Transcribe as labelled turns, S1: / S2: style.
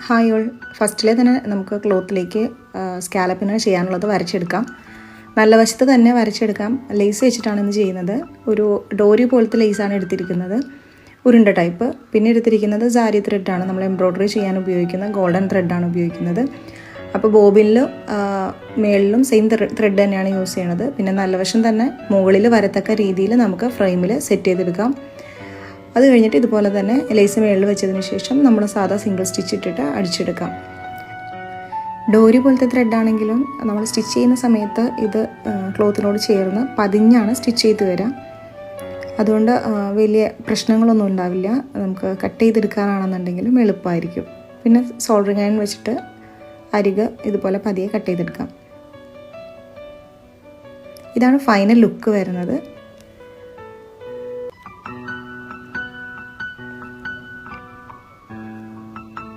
S1: Hi all, ഫസ്റ്റിലെ തന്നെ നമുക്ക് ക്ലോത്തിലേക്ക് സ്കാലപ്പിന് ചെയ്യാനുള്ളത് വരച്ചെടുക്കാം. നല്ല വശത്ത് തന്നെ വരച്ചെടുക്കാം. ലേസ് വെച്ചിട്ടാണ് ഇന്ന് ചെയ്യുന്നത്. ഒരു ഡോരി പോലത്തെ ലേസാണ് എടുത്തിരിക്കുന്നത്, ഉരുണ്ട ടൈപ്പ്. പിന്നെ എടുത്തിരിക്കുന്നത് സാരി ത്രെഡാണ്, നമ്മൾ എംബ്രോയ്ഡറി ചെയ്യാൻ ഉപയോഗിക്കുന്ന ഗോൾഡൻ ത്രെഡാണ് ഉപയോഗിക്കുന്നത്. അപ്പോൾ ബോബിനിലും മേളിലും സെയിം ത്രെഡ് തന്നെയാണ് യൂസ് ചെയ്യണത്. പിന്നെ നല്ല വശം തന്നെ മുകളിൽ വരത്തക്ക രീതിയിൽ നമുക്ക് ഫ്രെയിമിൽ സെറ്റ് ചെയ്തെടുക്കാം. അത് കഴിഞ്ഞിട്ട് ഇതുപോലെ തന്നെ ലേസ് മേളിൽ വെച്ചതിന് ശേഷം നമ്മൾ സാധാ സിംഗിൾ സ്റ്റിച്ച് ഇട്ടിട്ട് അടിച്ചെടുക്കാം. ഡോരി പോലത്തെ ത്രെഡാണെങ്കിലും നമ്മൾ സ്റ്റിച്ച് ചെയ്യുന്ന സമയത്ത് ഇത് ക്ലോത്തിനോട് ചേർന്ന് പതിഞ്ഞാണ് സ്റ്റിച്ച് ചെയ്ത് വരാം. അതുകൊണ്ട് വലിയ പ്രശ്നങ്ങളൊന്നും ഉണ്ടാവില്ല. നമുക്ക് കട്ട് ചെയ്തെടുക്കാനാണെന്നുണ്ടെങ്കിലും എളുപ്പമായിരിക്കും. പിന്നെ സോൾഡറിങ് അയൺ വെച്ചിട്ട് അരികെ ഇതുപോലെ പതിയെ കട്ട് ചെയ്തെടുക്കാം. ഇതാണ് ഫൈനൽ ലുക്ക് വരുന്നത്.